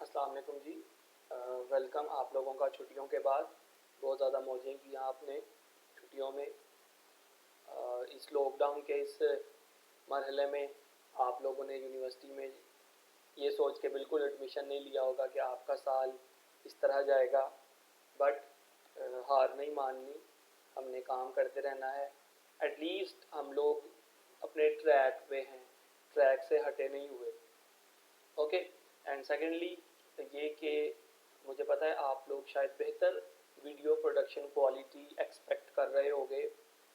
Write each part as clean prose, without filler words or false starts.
अस्सलाम वालेकुम जी। वेलकम आप लोगों का छुट्टियों के बाद। बहुत ज़्यादा मौजें किया आपने छुट्टियों में। इस लॉकडाउन के इस मरहले में आप लोगों ने यूनिवर्सिटी में ये सोच के बिल्कुल एडमिशन नहीं लिया होगा कि आपका साल इस तरह जाएगा। बट हार नहीं माननी, हमने काम करते रहना है। एटलीस्ट हम लोग अपने ट्रैक पे हैं, ट्रैक से हटे नहीं हुए। ओके। एंड सेकेंडली ये कि मुझे पता है आप लोग शायद बेहतर वीडियो प्रोडक्शन क्वालिटी एक्सपेक्ट कर रहे होंगे,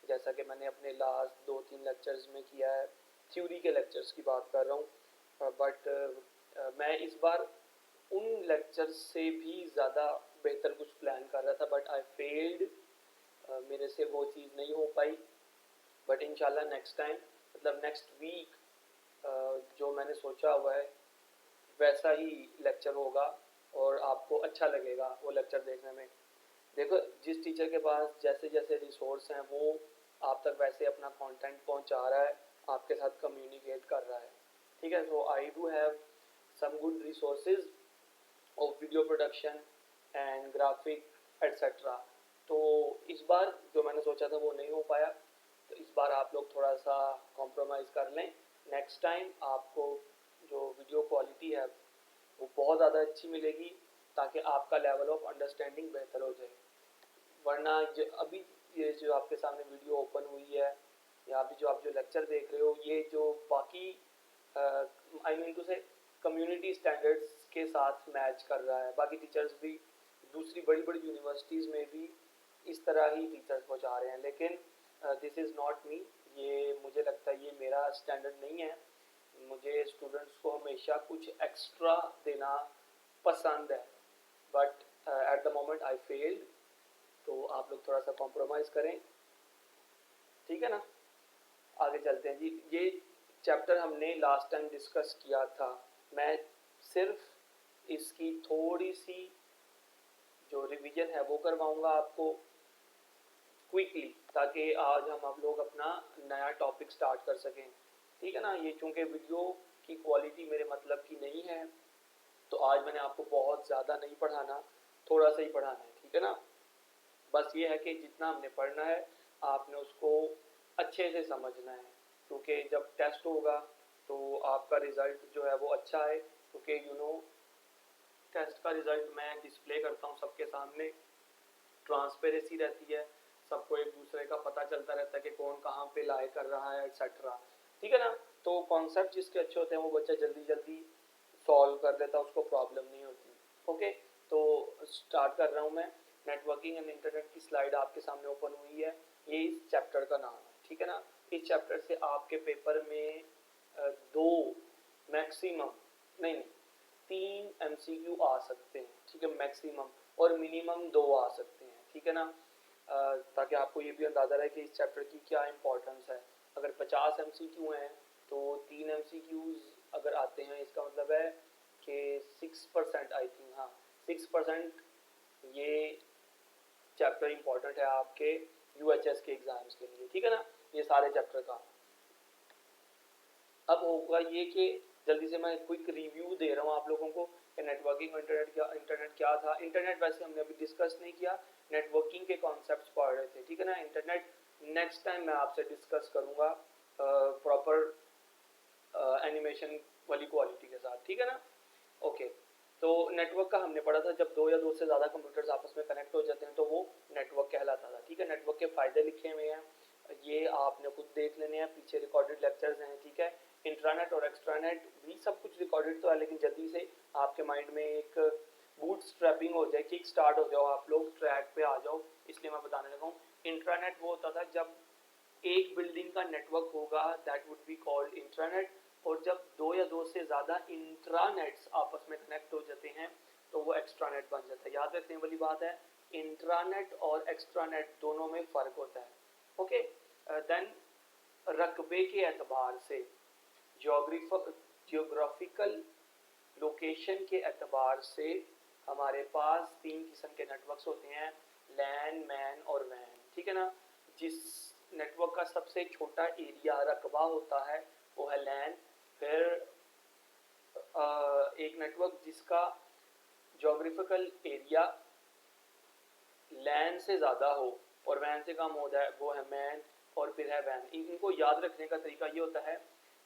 जैसा कि मैंने अपने लास्ट 2-3 लेक्चर्स में किया है। थ्योरी के लेक्चर्स की बात कर रहा हूँ, बट मैं इस बार उन लेक्चर्स से भी ज़्यादा बेहतर कुछ प्लान कर रहा था, बट आई फेल्ड। मेरे से वो चीज़ नहीं हो पाई। बट इंशाल्लाह नेक्स्ट टाइम, मतलब नेक्स्ट वीक, जो मैंने सोचा हुआ है वैसा ही लेक्चर होगा और आपको अच्छा लगेगा वो लेक्चर देखने में। देखो, जिस टीचर के पास जैसे जैसे रिसोर्स हैं वो आप तक वैसे अपना कंटेंट पहुंचा रहा है, आपके साथ कम्युनिकेट कर रहा है। ठीक है, so I do have some good resources of video production and graphic etcetera. तो इस बार जो मैंने सोचा था वो नहीं हो पाया, तो इस बार आप लोग थोड़ा सा कॉम्प्रोमाइज़ कर लें। नेक्स्ट टाइम आपको जो वीडियो क्वालिटी है वो बहुत ज़्यादा अच्छी मिलेगी, ताकि आपका लेवल ऑफ अंडरस्टैंडिंग बेहतर हो जाए। वरना अभी ये जो आपके सामने वीडियो ओपन हुई है, या अभी जो आप जो लेक्चर देख रहे हो, ये जो बाकी आई मीन टू से कम्युनिटी स्टैंडर्ड्स के साथ मैच कर रहा है। बाकी टीचर्स भी दूसरी बड़ी बड़ी यूनिवर्सिटीज़ में भी इस तरह ही टीचर्स पहुँचा रहे हैं, लेकिन दिस इज़ नॉट मी। ये मुझे लगता है ये मेरा स्टैंडर्ड नहीं है। मुझे स्टूडेंट्स को हमेशा कुछ एक्स्ट्रा देना पसंद है, but at the moment I failed. तो आप लोग थोड़ा सा कॉम्प्रोमाइज़ करें, ठीक है ना। आगे चलते हैं जी। ये चैप्टर हमने लास्ट टाइम डिस्कस किया था। मैं सिर्फ इसकी थोड़ी सी जो रिवीजन है वो करवाऊंगा आपको क्विकली, ताकि आज हम आप लोग अपना नया टॉपिक स्टार्ट कर सकें। ठीक है ना। ये चूँकि वीडियो की क्वालिटी मेरे मतलब की नहीं है, तो आज मैंने आपको बहुत ज़्यादा नहीं पढ़ाना, थोड़ा सा ही पढ़ाना है। ठीक है ना। बस ये है कि जितना हमने पढ़ना है आपने उसको अच्छे से समझना है, क्योंकि जब टेस्ट होगा तो आपका रिज़ल्ट जो है वो अच्छा है। क्योंकि टेस्ट का रिज़ल्ट मैं डिस्प्ले करता हूँ सबके सामने, ट्रांसपेरेंसी रहती है, सबको एक दूसरे का पता चलता रहता है कि कौन कहाँ पे लाए कर रहा है एक्सेट्रा। ठीक है ना। तो कॉन्सेप्ट जिसके अच्छे होते हैं वो बच्चा जल्दी जल्दी सॉल्व कर लेता है, उसको प्रॉब्लम नहीं होती। ओके, तो स्टार्ट कर रहा हूँ मैं। नेटवर्किंग एंड इंटरनेट की स्लाइड आपके सामने ओपन हुई है। ये इस चैप्टर का नाम है, ठीक है ना। इस चैप्टर से आपके पेपर में दो मैक्सिमम, नहीं, 3 MCQ आ सकते हैं, ठीक है, मैक्सिमम। और मिनिमम 2 आ सकते हैं, ठीक है ना। ताकि आपको ये भी अंदाज़ा रहे कि इस चैप्टर की क्या इंपॉर्टेंस है। अगर 50 MCQ हैं तो 3 MCQs अगर आते हैं, इसका मतलब है कि 6%, आई थिंक, हाँ, 6% ये चैप्टर इंपॉर्टेंट है आपके UHS के एग्ज़ाम्स के लिए, ठीक है ना। ये सारे चैप्टर का अब होगा ये कि जल्दी से मैं क्विक रिव्यू दे रहा हूँ आप लोगों को कि नेटवर्किंग और इंटरनेट क्या था। इंटरनेट वैसे हमने अभी डिस्कस नहीं किया, नेटवर्किंग के कॉन्सेप्ट्स पढ़ रहे थे, ठीक है ना। इंटरनेट नेक्स्ट टाइम मैं आपसे डिस्कस करूँगा प्रॉपर एनिमेशन वाली क्वालिटी के साथ, ठीक है ना। ओके, तो नेटवर्क का हमने पढ़ा था, जब दो या दो से ज़्यादा कंप्यूटर्स आपस में कनेक्ट हो जाते हैं तो वो नेटवर्क कहलाता था, ठीक है। नेटवर्क के फ़ायदे लिखे हुए हैं, ये आपने खुद देख लेने हैं, पीछे रिकॉर्डेड लेक्चर्स हैं, ठीक है। इंट्रानेट और एक्स्ट्रानेट भी सब कुछ रिकॉर्डेड तो है, लेकिन जल्दी से आपके माइंड में एक बूट स्ट्रैपिंग हो जाए, किक स्टार्ट हो जाओ, आप लोग ट्रैक पे आ जाओ, इसलिए मैं बताने लगा हूँ। इंट्रानेट वो होता था जब एक बिल्डिंग का नेटवर्क होगा, that would be called intranet. और जब दो या दो से ज़्यादा इंट्रानेट्स आपस में कनेक्ट हो जाते हैं तो वो एक्स्ट्रानेट बन जाता है। याद रखने वाली बात है, इंट्रानेट और एक्स्ट्रानेट दोनों में फ़र्क होता है। ओके, देन रकबे के एतबार से, जियोग्राफिकल लोकेशन के एतबार से हमारे पास 3 किस्म के नेटवर्क्स होते हैं, लैन, मैन और वैन, ठीक है ना। जिस नेटवर्क का सबसे छोटा एरिया रकबा होता है वो है लैन। फिर एक नेटवर्क जिसका जोग्राफिकल एरिया लैन से ज़्यादा हो और वैन से कम हो जाए वो है मैन, और फिर है वैन। इनको याद रखने का तरीका ये होता है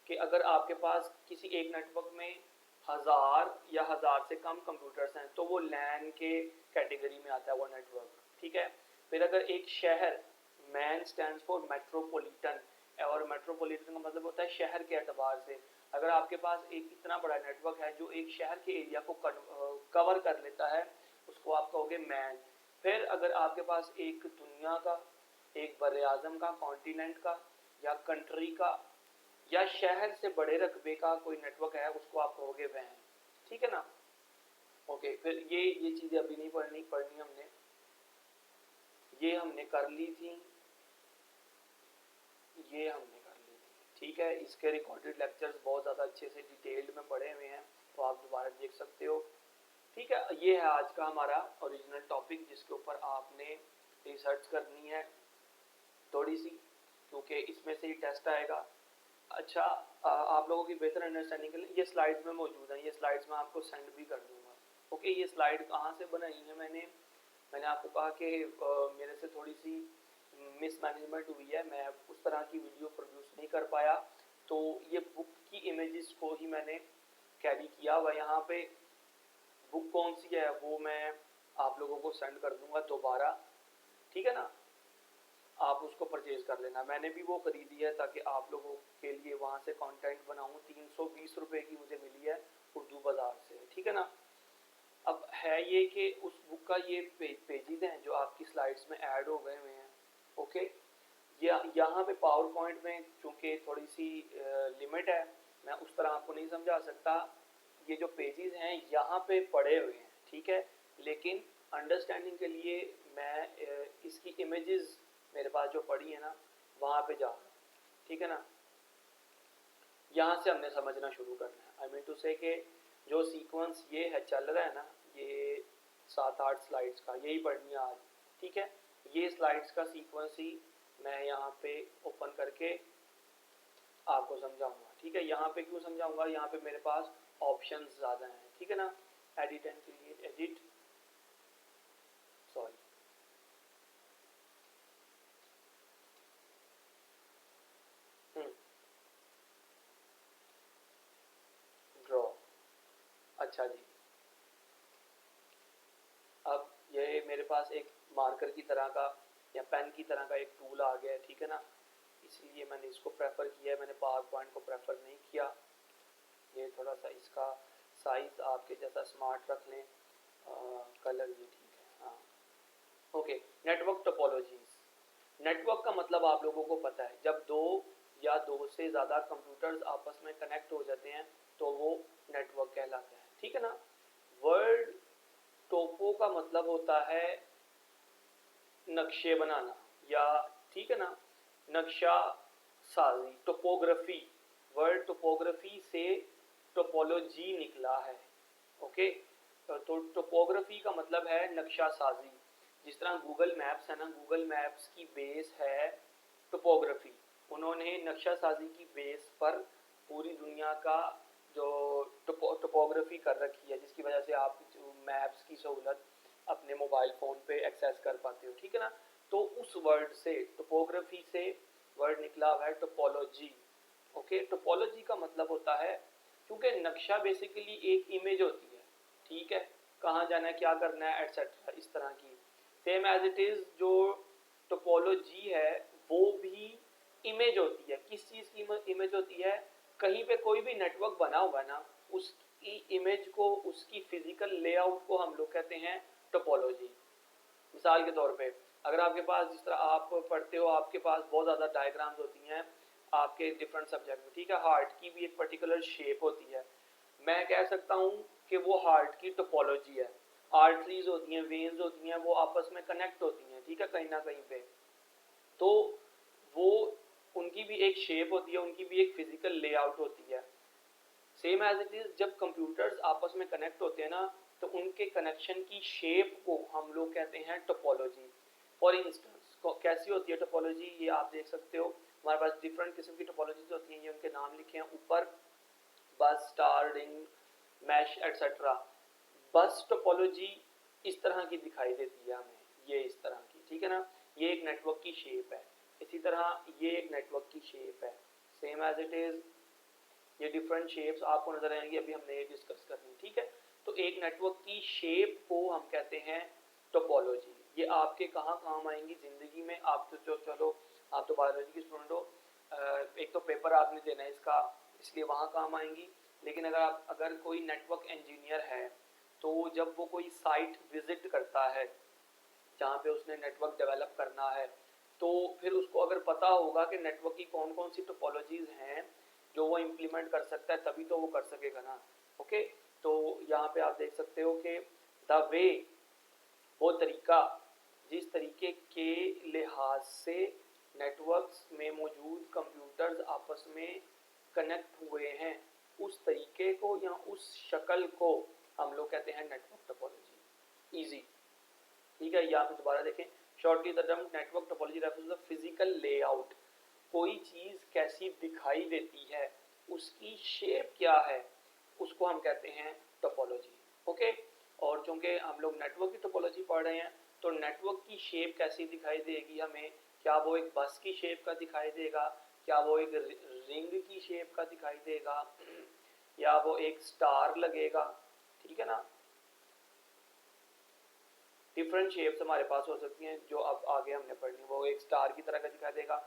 कि अगर आपके पास किसी एक नेटवर्क में 1000 या 1000 से कम कंप्यूटर्स हैं तो वो लैन के कैटेगरी में आता है वो नेटवर्क, ठीक है। फिर अगर एक शहर, मैन स्टैंड्स फॉर मेट्रोपॉलिटन, और मेट्रोपॉलिटन का मतलब होता है शहर के एतबार से, अगर आपके पास एक इतना बड़ा नेटवर्क है जो एक शहर के एरिया को कवर कर लेता है उसको आप कहोगे मैन। फिर अगर आपके पास एक दुनिया का, एक बड़े आज़म का, कॉन्टिनेंट का या कंट्री का या शहर से बड़े रकबे का कोई नेटवर्क है उसको आप कहोगे वैन, ठीक है ना। ओके, फिर ये चीज़ें अभी नहीं पढ़नी हमने, ये हमने कर ली थी, ये हमने कर ली थी, ठीक है। इसके रिकॉर्डेड लेक्चर्स बहुत ज़्यादा अच्छे से डिटेल्ड में पढ़े हुए हैं तो आप दोबारा देख सकते हो, ठीक है। ये है आज का हमारा ओरिजिनल टॉपिक जिसके ऊपर आपने रिसर्च करनी है थोड़ी सी, क्योंकि इसमें से ही टेस्ट आएगा। अच्छा, आप लोगों की बेहतर अंडरस्टैंडिंग के लिए ये स्लाइड्स में मौजूद हैं, ये स्लाइड्स मैं आपको सेंड भी कर दूंगा। ओके, ये स्लाइड कहाँ से बनाई है मैंने आपको कहा कि मेरे से थोड़ी सी मिसमैनेजमेंट हुई है, मैं उस तरह की वीडियो प्रोड्यूस नहीं कर पाया, तो ये बुक की इमेजेस को ही मैंने कैरी किया हुआ। यहाँ पे बुक कौन सी है वो मैं आप लोगों को सेंड कर दूंगा दोबारा, ठीक है ना। आप उसको परचेज कर लेना, मैंने भी वो खरीदी है ताकि आप लोगों के लिए वहाँ से कंटेंट बनाऊँ। 320 रुपये की मुझे मिली है उर्दू बाज़ार से, ठीक है ना। अब है ये कि उस बुक का ये पेजेस हैं जो आपकी स्लाइड्स में ऐड हो गए हुए हैं, ओके। यहाँ पे पावर पॉइंट में चूँकि थोड़ी सी लिमिट है, मैं उस तरह आपको नहीं समझा सकता। ये जो पेजेस हैं यहाँ पे पड़े हुए हैं, ठीक है, लेकिन अंडरस्टैंडिंग के लिए मैं इसकी इमेजेस मेरे पास जो पड़ी है ना वहाँ पे जा रहा हूँ, ठीक है ना। यहाँ से हमने समझना शुरू करना है। आई मीन टू से कि जो सीक्वेंस ये है चल रहा है ना, ये 7-8 स्लाइड्स का यही पढ़नी है आज, ठीक है। ये स्लाइड्स का सीक्वेंस ही मैं यहाँ पे ओपन करके आपको समझाऊंगा, ठीक है। यहाँ पे क्यों समझाऊंगा, यहाँ पे मेरे पास ऑप्शंस ज़्यादा हैं, ठीक है ना। Edit and create, edit, sorry, draw, अच्छा जी। अब ये मेरे पास एक मार्कर की तरह का या पेन की तरह का एक टूल आ गया है, ठीक है ना, इसलिए मैंने इसको प्रेफर किया है, मैंने पावर पॉइंट को प्रेफर नहीं किया। ये थोड़ा सा इसका साइज आपके जैसा स्मार्ट रख लें, कलर ये ठीक है, हाँ। Okay, network topologies. नेटवर्क का मतलब आप लोगों को पता है, जब दो या दो से ज़्यादा कंप्यूटर्स आपस में कनेक्ट हो जाते हैं तो वो नेटवर्क कहलाता है, ठीक है ना। वर्ल्ड टोपो का मतलब होता है नक्शे बनाना, या ठीक है ना, नक्शा साजी, टोपोग्राफी। वर्ड टोपोग्राफी से टोपोलॉजी निकला है, ओके। तो टोपोग्राफी का मतलब है नक्शा साजी। जिस तरह गूगल मैप्स है ना, गूगल मैप्स की बेस है टोपोग्राफी। उन्होंने नक्शा साजी की बेस पर पूरी दुनिया का जो टोपोग्राफी कर रखी है, जिसकी वजह से आप मैप्स की सहूलत अपने मोबाइल फ़ोन पे एक्सेस कर पाते हो, ठीक है ना। तो उस वर्ड से, टोपोग्राफी से वर्ड निकला हुआ है टोपोलॉजी, ओके। टोपोलॉजी का मतलब होता है, क्योंकि नक्शा बेसिकली एक इमेज होती है, ठीक है, कहाँ जाना है, क्या करना है, एटसेट्रा, इस तरह की। सेम एज इट इज़ जो टोपोलॉजी है वो भी इमेज होती है। किस चीज़ की इमेज होती है, कहीं पे कोई भी नेटवर्क बना हुआ है ना, उसकी इमेज को, उसकी फिजिकल लेआउट को हम लोग कहते हैं टोपोलॉजी। मिसाल के तौर पे अगर आपके पास, जिस तरह आप पढ़ते हो, आपके पास बहुत ज़्यादा डायग्राम्स होती हैं आपके डिफरेंट सब्जेक्ट में, ठीक है। हार्ट की भी एक पर्टिकुलर शेप होती है, मैं कह सकता हूँ कि वो हार्ट की टोपोलॉजी है। आर्टरीज होती हैं, वेन्स होती हैं, वो आपस में कनेक्ट होती हैं, ठीक है, कहीं ना कहीं पे, तो वो उनकी भी एक शेप होती है, उनकी भी एक फिजिकल लेआउट होती है। सेम एज इट इज़ जब कंप्यूटर्स आपस में कनेक्ट होते हैं ना, तो उनके कनेक्शन की शेप को हम लोग कहते हैं टोपोलॉजी। फॉर इंस्टेंस कैसी होती है टोपोलॉजी, ये आप देख सकते हो, हमारे पास डिफरेंट किस्म की टोपोलॉजीज होती हैं, ये उनके नाम लिखे हैं ऊपर, bus, star, ring, mesh, etcetera. Bus topology इस तरह की दिखाई देती है हमें, ये इस तरह की, ठीक है ना। ये एक नेटवर्क की शेप है, इसी तरह ये एक नेटवर्क की शेप है, सेम एज इट इज। ये डिफरेंट शेप्स आपको नजर आएंगी, अभी हमने ये डिस्कस करनी, ठीक है। तो एक नेटवर्क की शेप को हम कहते हैं टोपोलॉजी। ये आपके कहाँ काम आएंगी जिंदगी में, आप तो चलो आप तो बायोलॉजी की स्टूडेंट हो, एक तो पेपर आपने देना है इसका, इसलिए वहाँ काम आएंगी। लेकिन अगर कोई नेटवर्क इंजीनियर है तो जब वो कोई साइट विजिट करता है जहाँ पे उसने नेटवर्क डेवलप करना है, तो फिर उसको अगर पता होगा कि नेटवर्क की कौन कौन सी टोपोलॉजीज हैं जो वो इम्प्लीमेंट कर सकता है, तभी तो वो कर सकेगा ना। ओके, तो यहाँ पे आप देख सकते हो कि द वे, वो तरीका, जिस तरीके के लिहाज से नेटवर्क्स में मौजूद कंप्यूटर्स आपस में कनेक्ट हुए हैं, उस तरीके को या उस शक्ल को हम लोग कहते हैं नेटवर्क टोपोलॉजी। इजी, ठीक है। यहाँ पे दोबारा देखें, shortly the term network topology refers to the physical layout, कोई चीज़ कैसी दिखाई देती है, उसकी शेप क्या है, उसको हम कहते हैं टोपोलॉजी। ओके, और चूंकि हम लोग नेटवर्क की टोपोलॉजी पढ़ रहे हैं, तो नेटवर्क की शेप कैसी दिखाई देगी हमें, क्या वो एक बस की शेप का दिखाई देगा, क्या वो एक रिंग की शेप का दिखाई देगा, या वो एक स्टार लगेगा, ठीक है ना। डिफरेंट शेप्स हमारे पास हो सकती हैं जो अब आगे हमने पढ़नी, वो एक स्टार की तरह का दिखाई देगा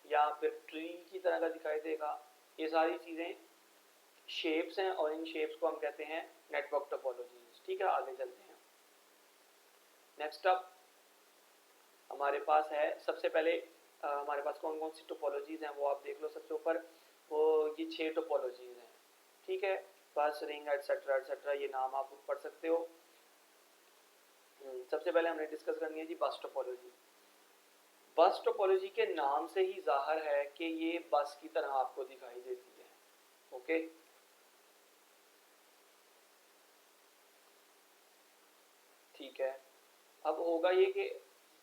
या फिर ट्री की तरह का दिखाई देगा। ये सारी चीज़ें शेप्स हैं और इन शेप्स को हम कहते हैं नेटवर्क टोपोलॉजीज, ठीक है। आगे चलते हैं। नेक्स्ट अप हमारे पास है, सबसे पहले हमारे पास कौन कौन सी टोपोलॉजीज हैं वो आप देख लो। सबसे ऊपर वो ये 6 टोपोलॉजीज हैं, ठीक है। बस, रिंग, एटसेट्रा एटसेट्रा, ये नाम आप पढ़ सकते हो। सबसे पहले हमने डिस्कस करनी है जी बस टोपोलॉजी। बस टोपोलॉजी के नाम से ही जाहिर है कि ये बस की तरह आपको दिखाई देती है। ओके, ठीक है। अब होगा ये कि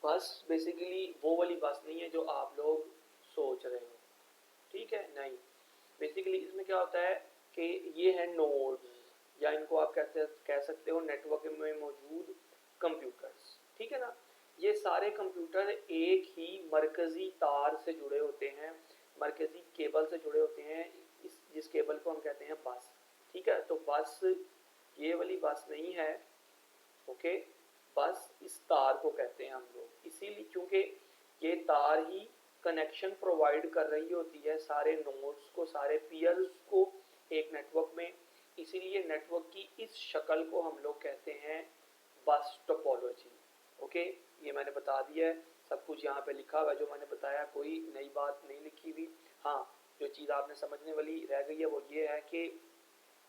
बस बेसिकली वो वाली बस नहीं है जो आप लोग सोच रहे हो, ठीक है, नहीं। बेसिकली इसमें क्या होता है कि ये है नोड्स, या इनको आप कह सकते हो नेटवर्क में मौजूद कंप्यूटर्स, ठीक है ना। ये सारे कंप्यूटर एक ही मरकजी तार से जुड़े होते हैं, मरकजी केबल से जुड़े होते हैं, जिस केबल को हम कहते हैं बस, ठीक है। तो बस ये वाली बस नहीं है, ओके। बस इस तार को कहते हैं हम लोग, इसीलिए क्योंकि ये तार ही कनेक्शन प्रोवाइड कर रही होती है सारे नोड्स को, सारे पीयर्स को एक नेटवर्क में, इसीलिए नेटवर्क की इस शक्ल को हम लोग कहते हैं बस टोपोलॉजी। ओके, ये मैंने बता दिया है, सब कुछ यहाँ पे लिखा हुआ है जो मैंने बताया, कोई नई बात नहीं लिखी हुई। हाँ, जो चीज़ आपने समझने वाली रह गई है वो ये है कि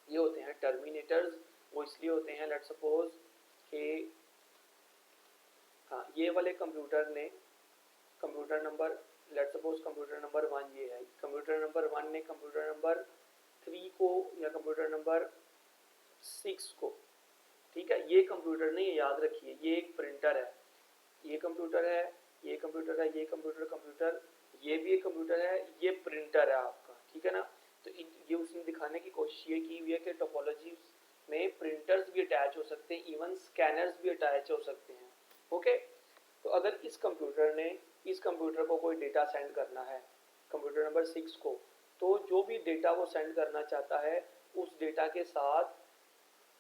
ये होते हैं टर्मिनेटर्स। वो इसलिए होते हैं, लेट्स सपोज कि हाँ, ये वाले कंप्यूटर ने computer number, let's suppose computer number 1 ये है, कंप्यूटर नंबर 1 ने कंप्यूटर नंबर 3 को या कंप्यूटर नंबर 6 को, ठीक है। ये कंप्यूटर नहीं है, याद रखिए, ये एक प्रिंटर है, ये कंप्यूटर है, ये कंप्यूटर है, ये कंप्यूटर, ये भी एक कंप्यूटर है, ये प्रिंटर है आपका, ठीक है ना। तो ये उसने दिखाने की कोशिश ये की हुई है कि टोपोलॉजी में प्रिंटर्स भी अटैच हो सकते हैं, इवन स्कैनर्स भी अटैच हो सकते हैं। ओके, तो अगर इस कंप्यूटर को कोई डेटा सेंड करना है, कंप्यूटर नंबर 6 को, तो जो भी डेटा वो सेंड करना चाहता है उस डेटा के साथ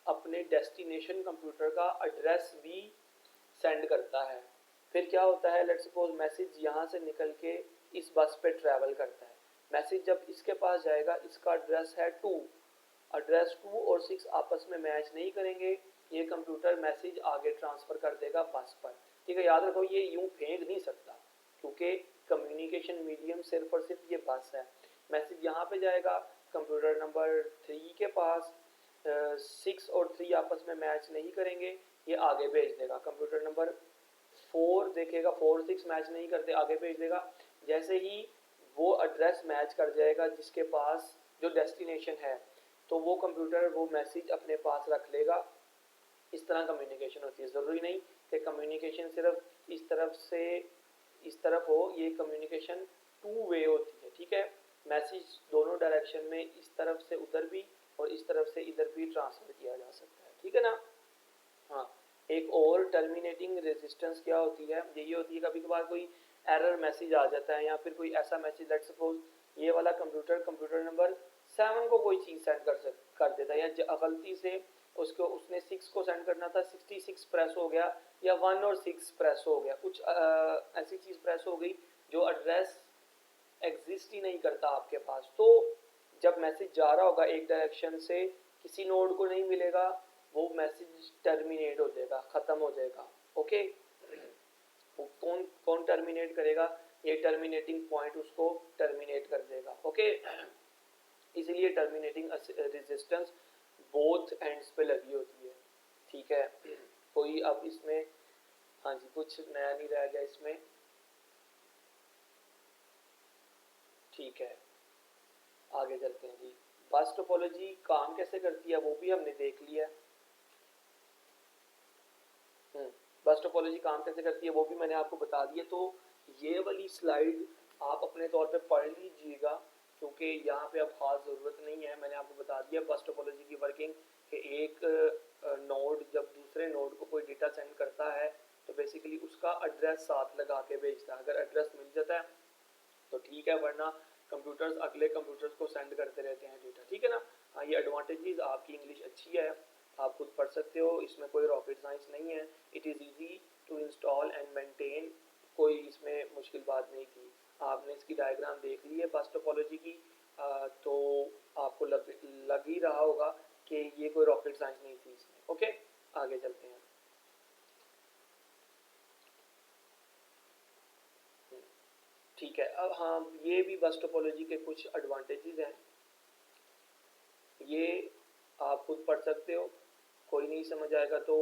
अपने डेस्टिनेशन कंप्यूटर का एड्रेस भी सेंड करता है। फिर क्या होता है, लेट्स सपोज मैसेज यहाँ से निकल के इस बस पे ट्रैवल करता है, मैसेज जब इसके पास जाएगा, इसका एड्रेस है 2, एड्रेस 2 और 6 आपस में मैच नहीं करेंगे, ये कंप्यूटर मैसेज आगे ट्रांसफ़र कर देगा बस पर, ठीक है। याद रखो, ये यूं फेंक नहीं सकता क्योंकि कम्युनिकेशन मीडियम सिर्फ और सिर्फ ये बस है। मैसेज यहाँ पे जाएगा कंप्यूटर नंबर 3 के पास, 6 और 3 आपस में मैच नहीं करेंगे, ये आगे भेज देगा। कंप्यूटर नंबर 4 देखेगा, 4 6 मैच नहीं करते, आगे भेज देगा। जैसे ही वो एड्रेस मैच कर जाएगा जिसके पास जो डेस्टिनेशन है, तो वो कंप्यूटर वो मैसेज अपने पास रख लेगा। इस तरह कम्युनिकेशन होती है। ज़रूरी नहीं कि कम्युनिकेशन सिर्फ इस तरफ से इस तरफ हो, ये कम्युनिकेशन 2 वे होती है, ठीक है। मैसेज दोनों डायरेक्शन में, इस तरफ से उधर भी और इस तरफ से इधर भी ट्रांसफर किया जा सकता है, ठीक है ना। एक और टर्मिनेटिंग रेजिस्टेंस क्या होती है, यही होती है कभी कभार कोई एरर मैसेज आ जाता है या फिर कोई ऐसा मैसेज, लेट्स सपोज ये वाला कंप्यूटर नंबर 7 को कोई चीज़ सेंड कर देता है, या गलती से उसको उसने 6 को सेंड करना था, 66 प्रेस हो गया या 1 और 6 प्रेस हो गया, कुछ ऐसी चीज़ प्रेस हो गई जो एड्रेस एग्जिस्ट ही नहीं करता आपके पास। तो जब मैसेज जा रहा होगा एक डायरेक्शन से, किसी नोड को नहीं मिलेगा, वो मैसेज टर्मिनेट हो जाएगा, ख़त्म हो जाएगा। ओके, वो कौन कौन टर्मिनेट करेगा, ये टर्मिनेटिंग पॉइंट उसको टर्मिनेट कर देगा। ओके, इसलिए टर्मिनेटिंग रेजिस्टेंस बोथ एंड्स पे लगी होती है। ठीक है, कोई अब इसमें, हाँ जी, कुछ नया नहीं रह गया इसमें। ठीक है, आगे चलते हैं जी। बस टोपोलॉजी काम कैसे करती है वो भी हमने देख लिया। बस टोपोलॉजी काम कैसे करती है वो भी मैंने आपको बता दिया। तो ये वाली स्लाइड आप अपने तौर पे पढ़ लीजिएगा, क्योंकि यहाँ पे अब खास ज़रूरत नहीं है। मैंने आपको बता दिया बस टोपोलॉजी की वर्किंग, कि एक नोड जब दूसरे नोड को कोई डेटा सेंड करता है तो बेसिकली उसका एड्रेस साथ लगा के भेजता है। अगर एड्रेस मिल जाता है तो ठीक है, वरना कंप्यूटर्स अगले कंप्यूटर्स को सेंड करते रहते हैं डेटा। ठीक है ना। हाँ, ये एडवांटेजेस, आपकी इंग्लिश अच्छी है, आप खुद पढ़ सकते हो, इसमें कोई रॉकेट साइंस नहीं है। It is easy to install and maintain, कोई इसमें मुश्किल बात नहीं थी। आपने इसकी डायग्राम देख ली है बस टोपोलॉजी की, तो आपको लग ही रहा होगा कि ये कोई रॉकेट साइंस नहीं थी इसमें। ओके, आगे चलते हैं। ठीक है, अब हाँ, ये भी बस टोपोलॉजी के कुछ एडवांटेजेस हैं, ये आप खुद पढ़ सकते हो। कोई नहीं समझ आएगा तो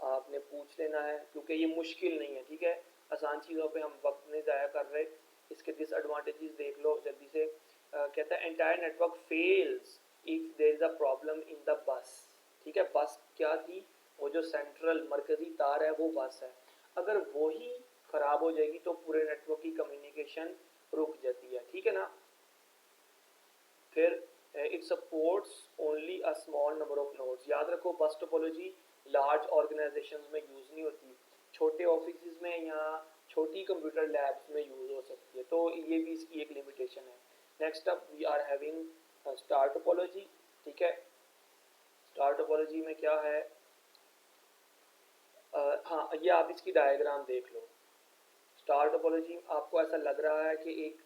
आपने पूछ लेना है, क्योंकि ये मुश्किल नहीं है। ठीक है, आसान चीज़ों पे हम वक्त नहीं ज़ाया कर रहे। इसके डिसएडवांटेजेस देख लो जल्दी से। कहता है entire network fails if there is a problem in the bus. ठीक है, बस क्या थी, वो जो सेंट्रल मरकजी तार है वो बस है, अगर वो ही ख़राब हो जाएगी तो पूरे नेटवर्क की कम्युनिकेशन रुक जाती है। ठीक है ना। फिर it supports only a small number of nodes. याद रखो बस टोपोलॉजी लार्ज ऑर्गेनाइजेशंस में यूज़ नहीं होती, छोटे ऑफिस में या छोटी कंप्यूटर लैब्स में यूज़ हो सकती है, तो ये भी इसकी एक लिमिटेशन है। Next up we are having star topology. ठीक है, स्टार टोपोलॉजी में क्या है, हाँ, ये आप इसकी डायग्राम देख लो। स्टार टोपोलॉजी आपको ऐसा लग रहा है कि एक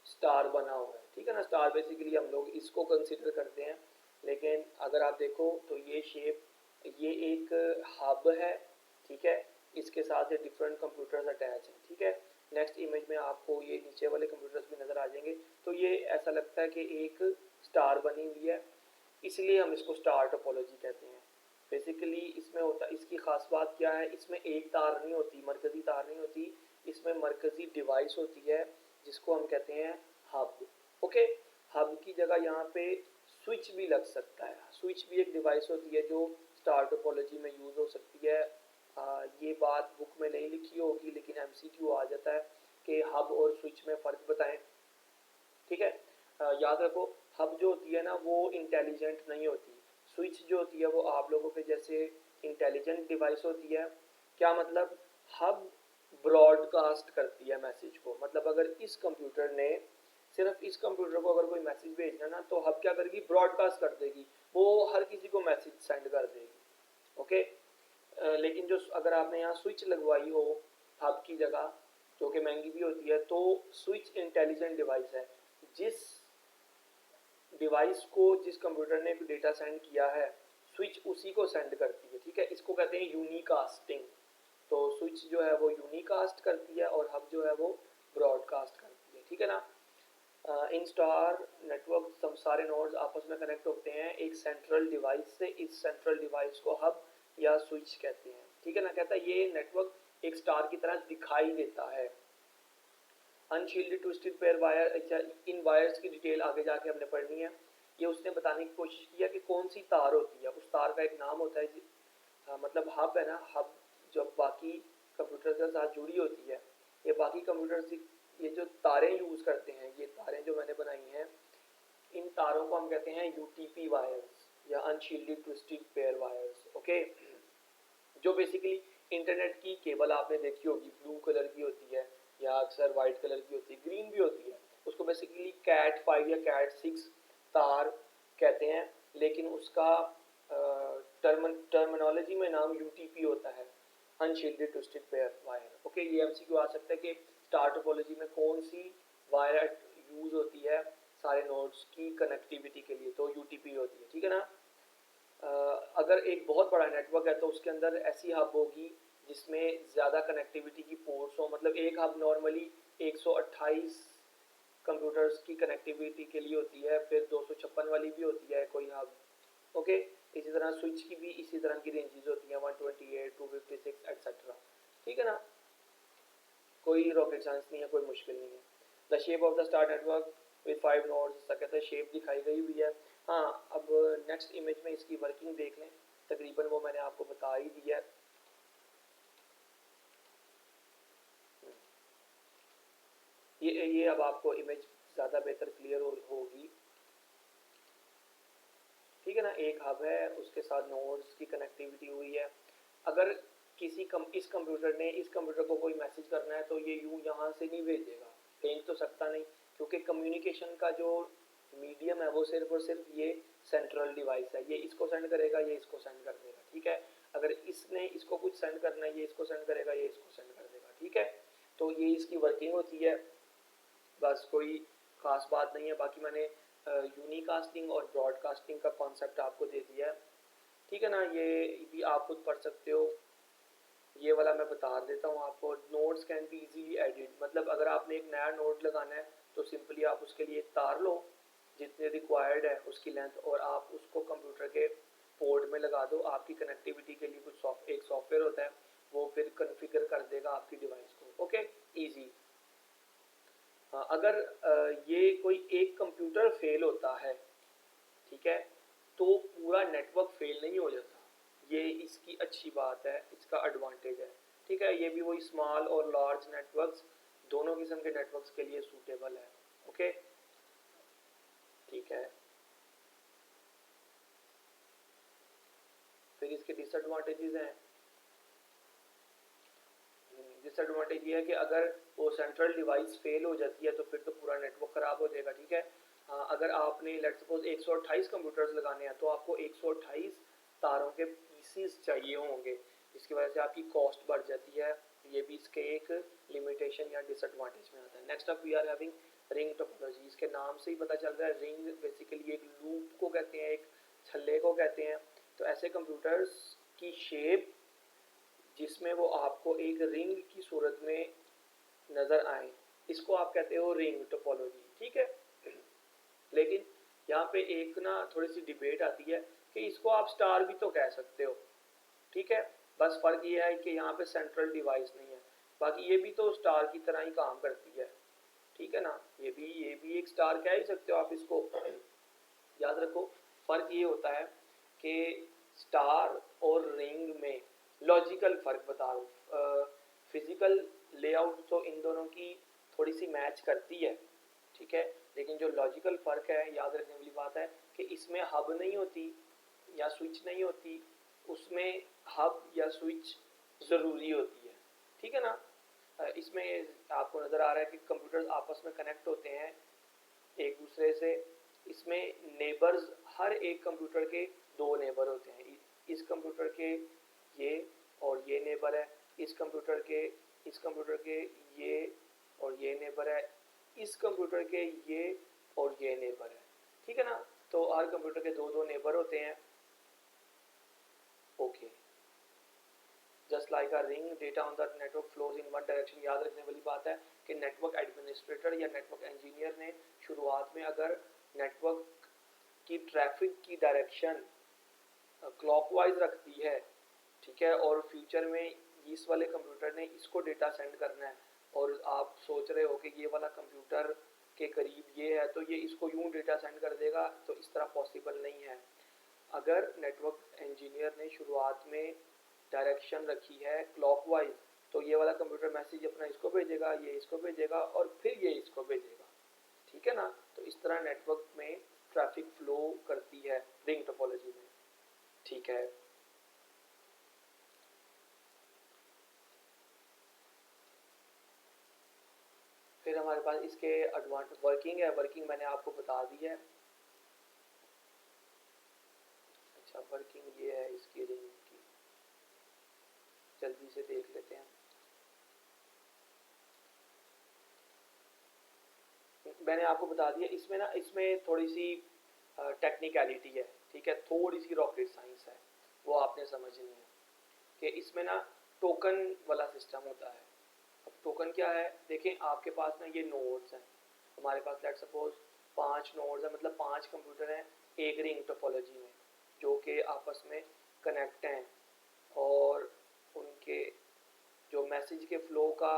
स्टार बना हुआ है। ठीक है ना, स्टार बेसिकली हम लोग इसको कंसिडर करते हैं, लेकिन अगर आप देखो तो ये शेप, ये एक हब है। ठीक है, इसके साथ ये डिफरेंट कंप्यूटर्स अटैच हैं। ठीक है, नेक्स्ट इमेज में आपको ये नीचे वाले कंप्यूटर्स भी नज़र आ जाएंगे। तो ये ऐसा लगता है कि एक स्टार बनी हुई है, इसलिए हम इसको स्टार टोपोलॉजी कहते हैं। बेसिकली इसमें होता, इसकी खास बात क्या है, इसमें एक तार नहीं होती, मरकज़ी तार नहीं होती, इसमें मरकज़ी डिवाइस होती है जिसको हम कहते हैं हब। ओके, हब की जगह यहाँ पे स्विच भी लग सकता है। स्विच भी एक डिवाइस होती है जो स्टार टोपोलॉजी में यूज़ हो सकती है। ये बात बुक में नहीं लिखी होगी, लेकिन एमसीक्यू आ जाता है कि हब और स्विच में फ़र्क बताएं। ठीक है, याद रखो हब जो होती है ना वो इंटेलिजेंट नहीं होती, स्विच जो होती है वो आप लोगों के जैसे इंटेलिजेंट डिवाइस होती है। क्या मतलब, हब ब्रॉडकास्ट करती है मैसेज को। मतलब अगर इस कंप्यूटर ने, सिर्फ इस कंप्यूटर को अगर कोई मैसेज भेजना ना, तो हब क्या करेगी, ब्रॉडकास्ट कर देगी, वो हर किसी को मैसेज सेंड कर देगी। ओके, लेकिन जो अगर आपने यहाँ स्विच लगवाई हो हब की जगह, जो कि महंगी भी होती है, तो स्विच इंटेलिजेंट डिवाइस है। जिस डिवाइस को, जिस कंप्यूटर ने डेटा सेंड किया है, स्विच उसी को सेंड करती है। ठीक है, इसको कहते हैं यूनिकास्टिंग। तो स्विच जो है वो यूनिकास्ट करती है और हब जो है वो ब्रॉडकास्ट करती है। ठीक है ना। इन स्टार नेटवर्क सब सारे नोड्स आपस में कनेक्ट होते हैं एक सेंट्रल डिवाइस से। इस सेंट्रल डिवाइस को हब या स्विच कहते हैं। ठीक है ना। कहता है ये नेटवर्क एक स्टार की तरह दिखाई देता है। अनशील्डेड ट्विस्टेड पेयर वायर, अच्छा इन वायर्स की डिटेल आगे जाके हमने पढ़नी है। ये उसने बताने की कोशिश किया कि कौन सी तार होती है, उस तार का एक नाम होता है। मतलब हब है ना, हब जब बाकी कंप्यूटर के साथ जुड़ी होती है, ये बाकी कंप्यूटर, ये जो तारें यूज़ करते हैं, ये तारें जो मैंने बनाई हैं, इन तारों को हम कहते हैं यूटीपी वायर्स या unshielded twisted pair wires. Okay, जो बेसिकली इंटरनेट की केबल आपने देखी होगी, ब्लू कलर की होती है या अक्सर वाइट कलर की होती है, ग्रीन भी होती है, उसको बेसिकली कैट 5 या कैट 6 तार कहते हैं, लेकिन उसका टर्मिनोलॉजी में नाम यूटीपी होता है, unshielded twisted pair wire. Okay, ये एमसीक्यू आ सकता है कि स्टार टोपोलॉजी में कौन सी वायर यूज होती है सारे नोड्स की कनेक्टिविटी के लिए, तो यूटीपी होती है, ठीक है ना। अगर एक बहुत बड़ा नेटवर्क है तो उसके अंदर ऐसी हब होगी जिसमें ज़्यादा कनेक्टिविटी की पोर्ट्स हो, मतलब एक हब नॉर्मली 128 कंप्यूटर्स की कनेक्टिविटी के लिए होती है, फिर 256 वाली भी होती है कोई हब। ओके, इसी तरह स्विच की भी इसी तरह की रेंजेस होती हैं, 128, 256 एटसेट्रा, ठीक है ना। कोई रॉकेट साइंस नहीं है, कोई मुश्किल नहीं है। The shape of the star network with 5 nodes, कहते हैं शेप दिखाई गई हुई है। हाँ, अब नेक्स्ट इमेज में इसकी वर्किंग देख लें, तकरीबन वो मैंने आपको बता ही दिया है। ये अब आपको इमेज ज़्यादा बेहतर क्लियर होगी, ठीक है ना। एक हब है, उसके साथ नोड्स की कनेक्टिविटी हुई है। अगर इस कंप्यूटर ने इस कंप्यूटर को कोई मैसेज करना है तो ये यूं यहाँ से नहीं भेजेगा, भेज तो सकता नहीं, क्योंकि कम्युनिकेशन का जो मीडियम है वो सिर्फ और सिर्फ ये सेंट्रल डिवाइस है, ये इसको सेंड करेगा, ये इसको सेंड कर देगा, ठीक है। अगर इसने इसको कुछ सेंड करना है, ये इसको सेंड करेगा, ये इसको सेंड कर देगा, ठीक है। तो ये इसकी वर्किंग होती है, बस कोई खास बात नहीं है। बाकी मैंने यूनिकास्टिंग और ब्रॉडकास्टिंग का कॉन्सेप्ट आपको दे दिया है, ठीक है ना। ये भी आप खुद पढ़ सकते हो, ये वाला मैं बता देता हूँ आपको। Nodes can be easily added, मतलब अगर आपने एक नया नोड लगाना है तो सिंपली आप उसके लिए तार लो जितने रिक्वायर्ड है उसकी लेंथ, और आप उसको कंप्यूटर के पोर्ट में लगा दो। आपकी कनेक्टिविटी के लिए कुछ एक सॉफ्टवेयर होता है, वो फिर कन्फिगर कर देगा आपकी डिवाइस को। Okay, easy. अगर ये कोई एक कंप्यूटर फेल होता है, ठीक है, तो पूरा नेटवर्क फेल नहीं हो जाता, ये इसकी अच्छी बात है, इसका एडवांटेज है, ठीक है। ये भी वही स्मॉल और लार्ज नेटवर्क्स, दोनों किस्म के नेटवर्क्स के लिए सूटेबल है। ओके, ठीक है। फिर इसके डिसएडवांटेजेस हैं। डिसएडवांटेज ये है कि अगर वो सेंट्रल डिवाइस फेल हो जाती है तो फिर तो पूरा नेटवर्क ख़राब हो जाएगा, ठीक है। अगर आपने लेट्स सपोज 128 कंप्यूटर्स लगाने हैं तो आपको 128 तारों के पीसीस चाहिए होंगे, जिसकी वजह से आपकी कॉस्ट बढ़ जाती है। ये भी इसके एक लिमिटेशन या डिसएडवांटेज में आता है। Next up we are having ring topology. इसके नाम से ही पता चल रहा है, रिंग बेसिकली एक लूप को कहते हैं, एक छल्ले को कहते हैं। तो ऐसे कंप्यूटर्स की शेप जिसमें वो आपको एक रिंग की सूरत में नज़र आए, इसको आप कहते हो रिंग टोपोलॉजी, ठीक है। लेकिन यहाँ पे एक ना थोड़ी सी डिबेट आती है कि इसको आप स्टार भी तो कह सकते हो, ठीक है। बस फ़र्क ये है कि यहाँ पे सेंट्रल डिवाइस नहीं है, बाकी ये भी तो स्टार की तरह ही काम करती है, ठीक है ना। ये भी एक स्टार कह ही सकते हो आप इसको। याद रखो, फ़र्क ये होता है कि स्टार और रिंग में लॉजिकल फ़र्क बता रहा हूँ। फिज़िकल लेआउट तो इन दोनों की थोड़ी सी मैच करती है, ठीक है, लेकिन जो लॉजिकल फ़र्क है, याद रखने वाली बात है कि इसमें हब नहीं होती या स्विच नहीं होती, उसमें हब या स्विच ज़रूरी होती है, ठीक है ना। इसमें आपको नज़र आ रहा है कि कंप्यूटर्स आपस में कनेक्ट होते हैं एक दूसरे से। इसमें नेबर्स, हर एक कंप्यूटर के दो नेबर होते हैं, इस कंप्यूटर के ये और ये नेबर है, इस कंप्यूटर के ये और ये नेबर है, इस कंप्यूटर के ये और ये नेबर है, ठीक है ना। तो हर कंप्यूटर के दो दो नेबर होते हैं। Okay, just like a ring, data on the network flows in one direction. याद रखने वाली बात है कि नेटवर्क एडमिनिस्ट्रेटर या नेटवर्क इंजीनियर ने शुरुआत में अगर नेटवर्क की ट्रैफिक की डायरेक्शन क्लॉकवाइज रखती है, ठीक है, और फ्यूचर में इस वाले कंप्यूटर ने इसको डेटा सेंड करना है और आप सोच रहे हो कि ये वाला कंप्यूटर के करीब ये है तो ये इसको यूं डेटा सेंड कर देगा, तो इस तरह पॉसिबल नहीं है। अगर नेटवर्क इंजीनियर ने शुरुआत में डायरेक्शन रखी है क्लॉकवाइज, तो ये वाला कंप्यूटर मैसेज अपना इसको भेजेगा, ये इसको भेजेगा और फिर ये इसको भेजेगा, ठीक है ना। तो इस तरह नेटवर्क में ट्रैफिक फ्लो करती है रिंग टोपोलॉजी में, ठीक है। हमारे पास इसके वर्किंग है, वर्किंग मैंने आपको बता दी है। अच्छा, वर्किंग ये है इसकी रिंग की, जल्दी से देख लेते हैं। मैंने आपको बता दिया, इसमें ना इसमें थोड़ी सी टेक्निकलिटी है, ठीक है, थोड़ी सी रॉकेट साइंस है, वो आपने समझनी है कि इसमें ना टोकन वाला सिस्टम होता है। अब टोकन क्या है, देखें आपके पास ना ये नोड्स हैं, हमारे पास लेट सपोज 5 नोड्स हैं, मतलब 5 कंप्यूटर हैं एक रिंग टोपोलॉजी में, जो कि आपस में कनेक्ट हैं और उनके जो मैसेज के फ्लो का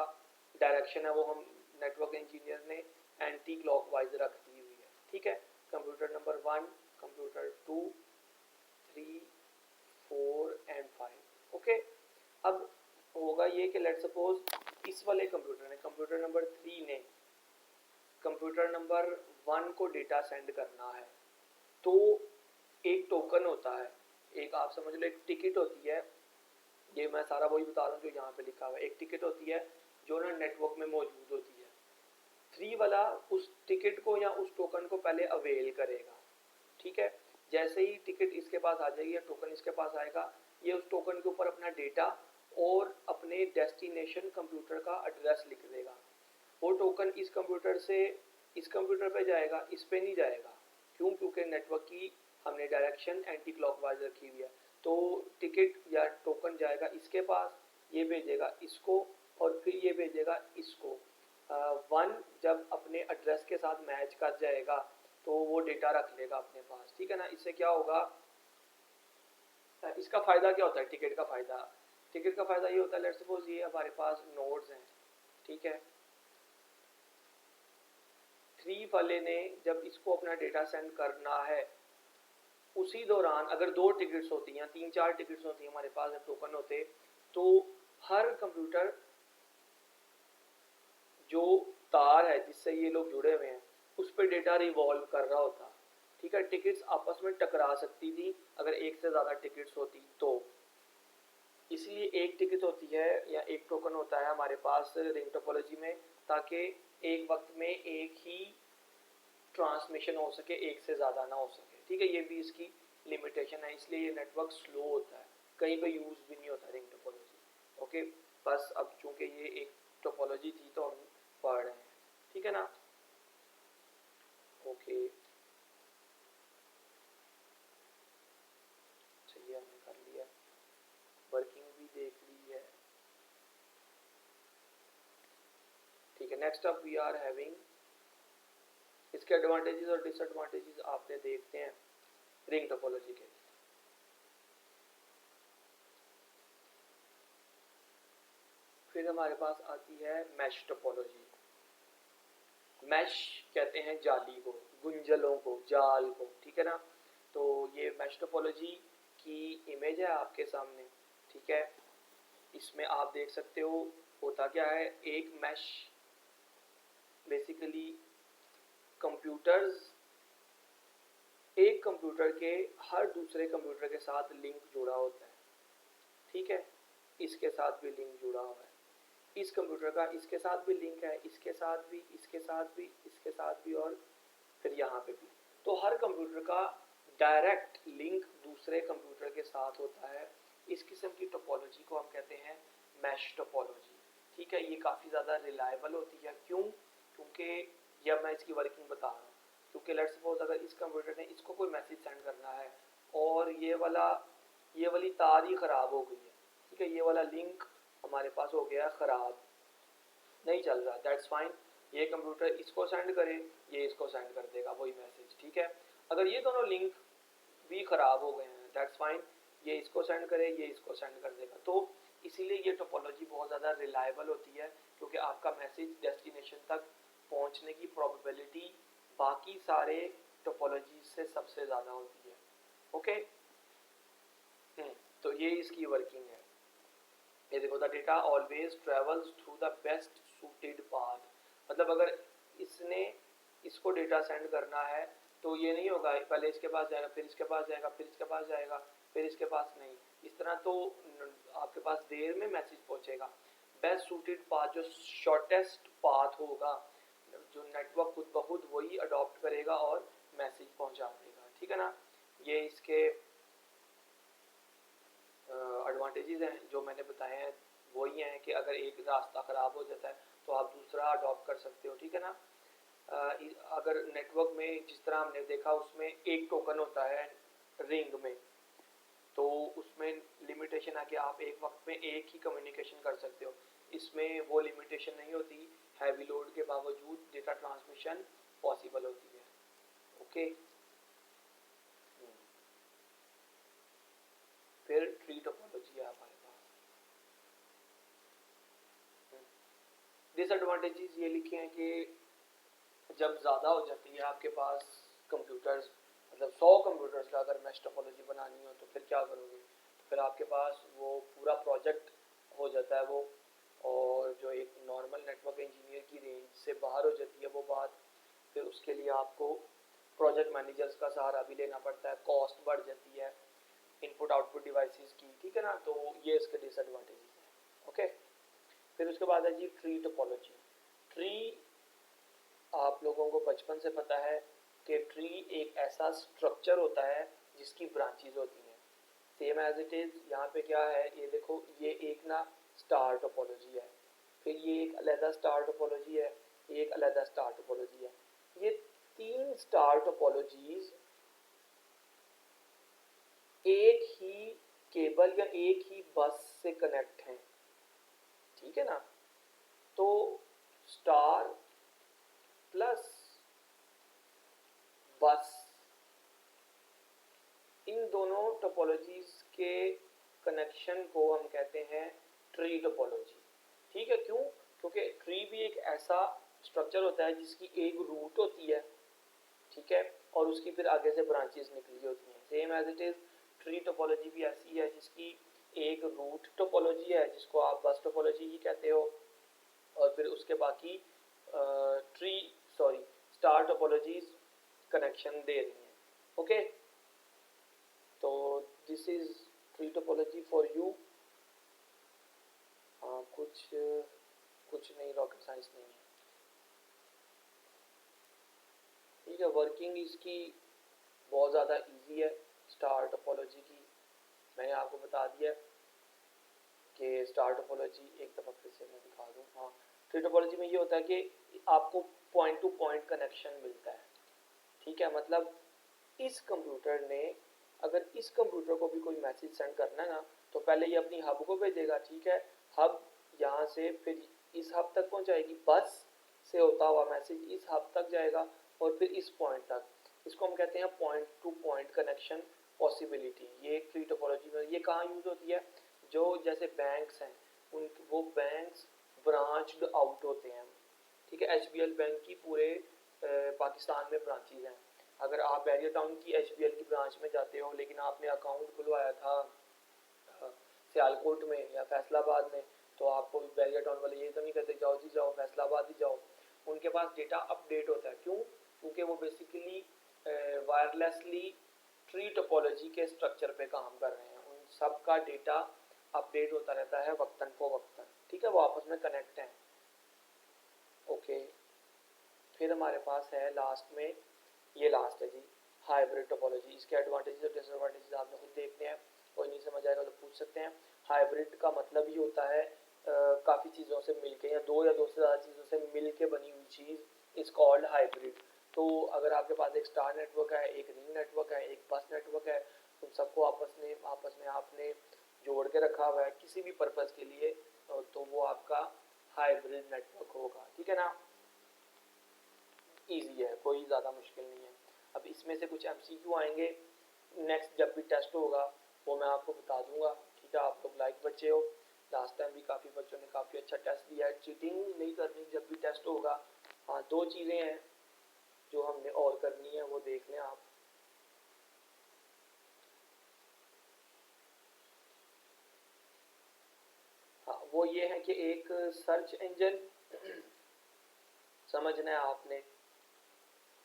डायरेक्शन है वो हम नेटवर्क इंजीनियर ने एंटी क्लॉकवाइज रख दी हुई है, ठीक है। Computer number 1, computer 2, 3, 4 and 5, okay. अब होगा ये कि लेट सपोज इस वाले कंप्यूटर ने, कंप्यूटर नंबर 3 ने कंप्यूटर नंबर 1 को डेटा सेंड करना है, तो एक टोकन होता है, एक आप समझ लो एक टिकट होती है, ये मैं सारा वही बता रहा हूँ जो यहाँ पे लिखा हुआ है, एक टिकट होती है जो ना नेटवर्क में मौजूद होती है। 3 वाला उस टिकट को या उस टोकन को पहले अवेल करेगा, ठीक है। जैसे ही टिकट इसके पास आ जाएगी या टोकन इसके पास आएगा, ये उस टोकन के ऊपर अपना डेटा और अपने डेस्टिनेशन कंप्यूटर का एड्रेस लिख देगा। वो टोकन इस कंप्यूटर से इस कंप्यूटर पे जाएगा, इस पे नहीं जाएगा, क्यों? क्योंकि नेटवर्क की हमने डायरेक्शन एंटी क्लॉकवाइज रखी हुई है। तो टिकट या टोकन जाएगा इसके पास, ये भेजेगा इसको और फिर ये भेजेगा इसको। 1 जब अपने एड्रेस के साथ मैच कर जाएगा तो वो डेटा रख लेगा अपने पास, ठीक है ना। इससे क्या होगा, इसका फ़ायदा क्या होता है टिकट का फ़ायदा? टिकट का फ़ायदा ये होता है, लेट्स सपोज ये हमारे पास नोड्स हैं, ठीक है। 3 वाले ने जब इसको अपना डेटा सेंड करना है, उसी दौरान अगर 2 टिकट्स होती हैं, 3-4 टिकट्स होती हैं हमारे पास, जब टोकन होते, तो हर कंप्यूटर जो तार है जिससे ये लोग जुड़े हुए हैं उस पर डेटा रिवॉल्व कर रहा होता, ठीक है। टिकट्स आपस में टकरा सकती थी अगर एक से ज़्यादा टिकट्स होती तो, इसलिए एक टिकट होती है या एक टोकन होता है हमारे पास रिंग टोपोलॉजी में, ताकि एक वक्त में एक ही ट्रांसमिशन हो सके, एक से ज़्यादा ना हो सके, ठीक है। ये भी इसकी लिमिटेशन है, इसलिए ये नेटवर्क स्लो होता है, कहीं पे यूज़ भी नहीं होता रिंग टोपोलॉजी, ओके। बस अब चूंकि ये एक टोपोलॉजी थी तो हम पढ़ रहे हैं, ठीक है ना, ओके। चलिए हमने कर लिया, वर्किंग भी देख ली है, ठीक है। Next up we are having, इसके एडवांटेजेस और डिसएडवांटेजेस आपने देखते हैं रिंग टोपोलॉजी के। फिर हमारे पास आती है मैश टोपोलॉजी। मैश कहते हैं जाली को, गुंजलों को, जाल को, ठीक है ना। तो ये मैश टोपोलॉजी की इमेज है आपके सामने, ठीक है। इसमें आप देख सकते हो होता क्या है, एक मैश बेसिकली कंप्यूटर्स, एक कंप्यूटर के हर दूसरे कंप्यूटर के साथ लिंक जुड़ा होता है, ठीक है। इसके साथ भी लिंक जुड़ा हुआ है, इस कंप्यूटर का इसके साथ भी लिंक है, इसके साथ भी, इसके साथ भी, इसके साथ भी और फिर यहाँ पे भी। तो हर कंप्यूटर का डायरेक्ट लिंक दूसरे कंप्यूटर के साथ होता है। इस किस्म की टोपोलॉजी को हम कहते हैं मैश टोपोलॉजी, ठीक है। ये काफ़ी ज़्यादा रिलायबल होती है, क्यों? क्योंकि जब मैं इसकी वर्किंग बता रहा हूँ, क्योंकि लेट्स सपोज अगर इस कंप्यूटर ने इसको कोई मैसेज सेंड करना है और ये वाली तार ही ख़राब हो गई है, ठीक है, ये वाला लिंक हमारे पास हो गया ख़राब, नहीं चल रहा, दैट्स फाइन। ये कंप्यूटर इसको सेंड करे, ये इसको सेंड कर देगा वही मैसेज, ठीक है। अगर ये दोनों लिंक भी ख़राब हो गए हैं, दैट्स फाइन, ये इसको सेंड करे, ये इसको सेंड कर देगा। तो इसीलिए ये टोपोलॉजी बहुत ज़्यादा रिलायबल होती है, क्योंकि आपका मैसेज डेस्टिनेशन तक पहुंचने की प्रोबेबिलिटी बाकी सारे टोपोलॉजी से सबसे ज़्यादा होती है, ओके। तो ये इसकी वर्किंग है। ये देखो, the data always travels through the best suited path, मतलब अगर इसने इसको डेटा सेंड करना है तो ये नहीं होगा पहले इसके पास जाएगा, फिर इसके पास जाएगा, फिर इसके पास जाएगा, फिर इसके पास नहीं, इस तरह तो आपके पास देर में मैसेज पहुंचेगा। बेस्ट सूटेड पाथ जो शॉर्टेस्ट पाथ होगा, जो नेटवर्क खुद ब खुद वही अडॉप्ट करेगा और मैसेज पहुंचा देगा, ठीक है ना। ये इसके एडवांटेजेस हैं जो मैंने बताए हैं, वही हैं कि अगर एक रास्ता ख़राब हो जाता है तो आप दूसरा अडॉप्ट कर सकते हो, ठीक है ना। अगर नेटवर्क में जिस तरह हमने देखा उसमें एक टोकन होता है रिंग में, तो उसमें लिमिटेशन है कि आप एक वक्त में एक ही कम्युनिकेशन कर सकते हो। इसमें वो लिमिटेशन नहीं होती, हैवी लोड के बावजूद डेटा ट्रांसमिशन पॉसिबल होती है। ओके, फिर ट्री टोपोलॉजी है हमारे पास। डिसएडवांटेजेस ये लिखे हैं कि जब ज़्यादा हो जाती है आपके पास कंप्यूटर्स, मतलब 100 कंप्यूटर्स का अगर मैश टोपोलॉजी बनानी हो तो फिर क्या करोगे, तो फिर आपके पास वो पूरा प्रोजेक्ट हो जाता है वो, और जो एक नॉर्मल नेटवर्क इंजीनियर की रेंज से बाहर हो जाती है वो बात। फिर उसके लिए आपको प्रोजेक्ट मैनेजर्स का सहारा भी लेना पड़ता है, कॉस्ट बढ़ जाती है इनपुट आउटपुट डिवाइसेस की, ठीक है ना। तो ये इसके डिसएडवांटेजेस हैं। ओके, फिर उसके बाद है जी ट्री टोपोलॉजी। ट्री आप लोगों को बचपन से पता है कि ट्री एक ऐसा स्ट्रक्चर होता है जिसकी ब्रांचेज होती हैं, सेम एज इट इज़। यहाँ पे क्या है, ये देखो, ये एक ना स्टार टोपोलॉजी है, फिर ये एक अलहदा स्टार टोपोलॉजी है, ये एक अलहदा स्टार टोपोलॉजी है। ये 3 स्टार टोपोलॉजीज एक ही केबल या एक ही बस से कनेक्ट हैं, ठीक है ना। तो स्टार प्लस बस, इन दोनों टोपोलॉजीज के कनेक्शन को हम कहते हैं ट्री टोपोलॉजी, ठीक है। क्यों? क्योंकि ट्री भी एक ऐसा स्ट्रक्चर होता है जिसकी एक रूट होती है, ठीक है, और उसकी फिर आगे से ब्रांचेस निकली होती हैं। Same as it is tree topology भी ऐसी है जिसकी एक रूट टोपोलॉजी है जिसको आप बस टोपोलॉजी ही कहते हो, और फिर उसके बाकी स्टार टोपोलॉजीज कनेक्शन दे रही हैं। ओके, तो this is tree topology for you. कुछ नहीं, रॉकेट साइंस नहीं है, ठीक है। वर्किंग इसकी बहुत ज़्यादा इजी है स्टार टोपोलॉजी की, मैंने आपको बता दिया कि स्टार टोपोलॉजी, एक दफ़ा फिर से मैं दिखा दूँ। हाँ, ट्री टोपोलॉजी में ये होता है कि आपको पॉइंट टू पॉइंट कनेक्शन मिलता है, ठीक है। मतलब इस कंप्यूटर ने, अगर इस कंप्यूटर को भी कोई मैसेज सेंड करना है ना, तो पहले ये अपनी हब को भेजेगा, ठीक है। हब यहाँ से फिर इस हब तक पहुँचाएगी, बस से होता हुआ मैसेज इस हब तक जाएगा और फिर इस पॉइंट तक। इसको हम कहते हैं point two point connection possibility. ये ट्री टोपोलॉजी में ये कहाँ यूज़ होती है, जो जैसे बैंक्स हैं उन वो बैंक्स ब्रांच्ड आउट होते हैं, ठीक है। HBL बैंक की पूरे पाकिस्तान में ब्रांचेज हैं। अगर आप बैरियर टाउन की HBL की ब्रांच में जाते हो लेकिन आपने अकाउंट खुलवाया था सियालकोट में या फैसलाबाद में, तो आपको बैरियर टाउन वाले ये तो नहीं कहते जाओ जी जाओ फैसलाबाद ही जाओ। उनके पास डेटा अपडेट होता है, क्यों? क्योंकि वो बेसिकली वायरलेसली ट्री टोपोलॉजी के स्ट्रक्चर पे काम कर रहे हैं, उन सब का डेटा अपडेट होता रहता है वक्तन को वक्तन, ठीक है, वो आपस में कनेक्ट हैं। ओके, फिर हमारे पास है लास्ट में, ये लास्ट है जी, हाइब्रिड टोपोलॉजी। इसके एडवांटेजेस और डिसएडवांटेजेस आपने खुद देखने हैं, कोई नहीं समझ आएगा तो पूछ सकते हैं। हाइब्रिड का मतलब ही होता है काफ़ी चीज़ों से मिलके, या दो से ज़्यादा चीज़ों से मिलके बनी हुई चीज़ इज कॉल्ड हाइब्रिड। तो अगर आपके पास एक स्टार नेटवर्क है, एक रिंग नेटवर्क है, एक बस नेटवर्क है, उन सबको आपस में आपने जोड़ के रखा हुआ है किसी भी पर्पज़ के लिए, तो वो आपका हाइब्रिड नेटवर्क होगा, ठीक है ना। ईजी है, कोई ज़्यादा मुश्किल नहीं है। अब इसमें से कुछ MCQ आएंगे नेक्स्ट जब भी टेस्ट होगा, वो मैं आपको बता दूंगा, ठीक है। आप लोग लाइक बच्चे हो, लास्ट टाइम भी काफ़ी बच्चों ने काफ़ी अच्छा टेस्ट दिया है, चीटिंग नहीं करनी जब भी टेस्ट होगा। हाँ, 2 चीज़ें हैं जो हमने और करनी है, वो देख लें आप। हाँ, वो ये है कि एक सर्च इंजन समझना है आपने,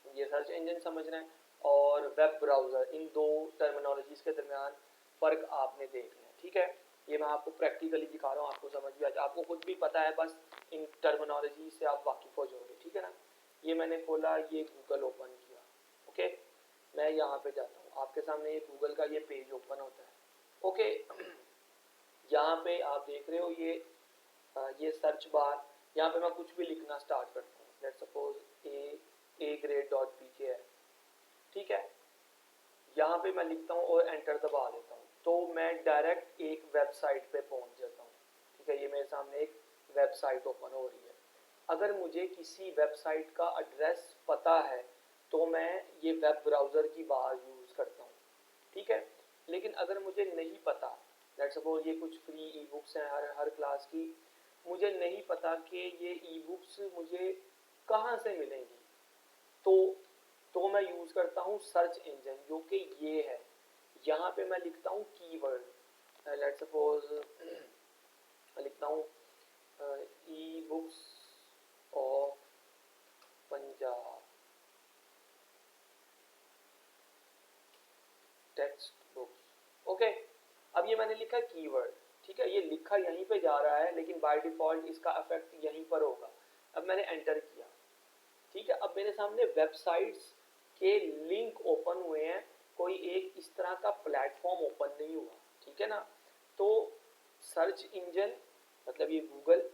ये सर्च इंजन समझना है, और वेब ब्राउज़र, इन 2 टर्मिनोलॉजीज़ के दरमियान फ़र्क आपने देखना है, ठीक है। ये मैं आपको प्रैक्टिकली दिखा रहा हूँ, आपको समझ भी आ जाए, आपको खुद भी पता है, बस इन टर्मिनोलॉजी से आप वाकिफ़ हो जाओगे, ठीक है ना। ये मैंने खोला, ये गूगल ओपन किया। ओके, मैं यहाँ पे जाता हूँ, आपके सामने ये गूगल का ये पेज ओपन होता है। ओके, यहाँ पे आप देख रहे हो ये सर्च बार, यहाँ पे मैं कुछ भी लिखना स्टार्ट करता हूँ। Let's suppose A grade dot P के है, ठीक है, यहाँ पे मैं लिखता हूँ और एंटर दबा देता हूँ, तो मैं डायरेक्ट एक वेबसाइट पे पहुँच जाता हूँ। ठीक है, ये मेरे सामने एक वेबसाइट ओपन हो रही है। अगर मुझे किसी वेबसाइट का एड्रेस पता है तो मैं ये वेब ब्राउज़र की बार यूज़ करता हूँ, ठीक है। लेकिन अगर मुझे नहीं पता, लेट्स सपोज ये कुछ फ्री ई बुक्स हैं हर क्लास की, मुझे नहीं पता कि ये ई बुक्स मुझे कहाँ से मिलेंगी, तो मैं यूज़ करता हूँ सर्च इंजन, जो कि ये है। यहाँ पे मैं लिखता हूँ कीवर्ड, लेट्स सपोज मैं लिखता हूँ e books of Punjab text books. Okay, अब ये मैंने लिखा कीवर्ड, ठीक है, ये लिखा यहीं पे जा रहा है, लेकिन बाय डिफॉल्ट इसका इफेक्ट यहीं पर होगा। अब मैंने एंटर किया, ठीक है, अब मेरे सामने वेबसाइट्स के लिंक ओपन हुए हैं, कोई एक इस तरह का प्लेटफॉर्म ओपन नहीं हुआ, ठीक है ना। तो सर्च इंजन मतलब ये गूगल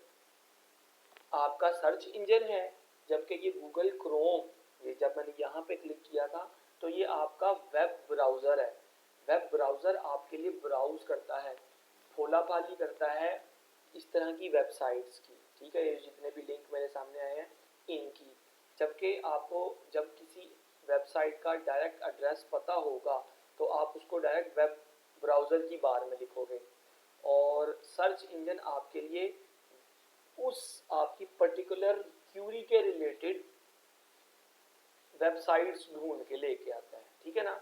आपका सर्च इंजन है, जबकि ये गूगल क्रोम, ये जब मैंने यहाँ पे क्लिक किया था तो ये आपका वेब ब्राउज़र है। वेब ब्राउज़र आपके लिए ब्राउज करता है, फोला फाली करता है इस तरह की वेबसाइट्स की, ठीक है, ये जितने भी लिंक मेरे सामने आए हैं इनकी। जबकि आपको जब किसी वेबसाइट का डायरेक्ट एड्रेस पता होगा तो आप उसको डायरेक्ट वेब ब्राउज़र की बार में लिखोगे, और सर्च इंजन आपके लिए उस आपकी पर्टिकुलर क्यूरी के रिलेटेड वेबसाइट्स ढूंढ के लेके आता है, ठीक है ना।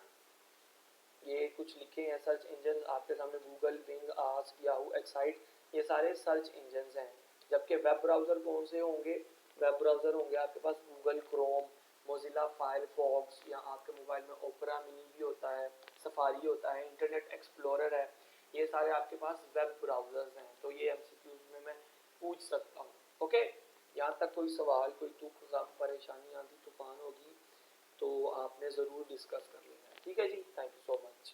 ये कुछ लिखे हैं सर्च इंजन आपके सामने, Google, Bing, Ask, Yahoo, Excite, ये सारे सर्च इंजन हैं। जबकि वेब ब्राउज़र कौन से होंगे, वेब ब्राउज़र होंगे आपके पास गूगल क्रोम, मोजिला फायरफॉक्स, या आपके मोबाइल में ओपेरा मिनी भी होता है, सफारी होता है, इंटरनेट एक्सप्लोरर है, ये सारे आपके पास वेब ब्राउज़र्स हैं। तो ये एमसीक्यूज में मैं पूछ सकता हूँ। ओके, यहाँ तक कोई सवाल, कोई दुख, गम, परेशानी, आंधी तूफान होगी तो आपने ज़रूर डिस्कस कर लेना है, ठीक है जी। Thank you so much.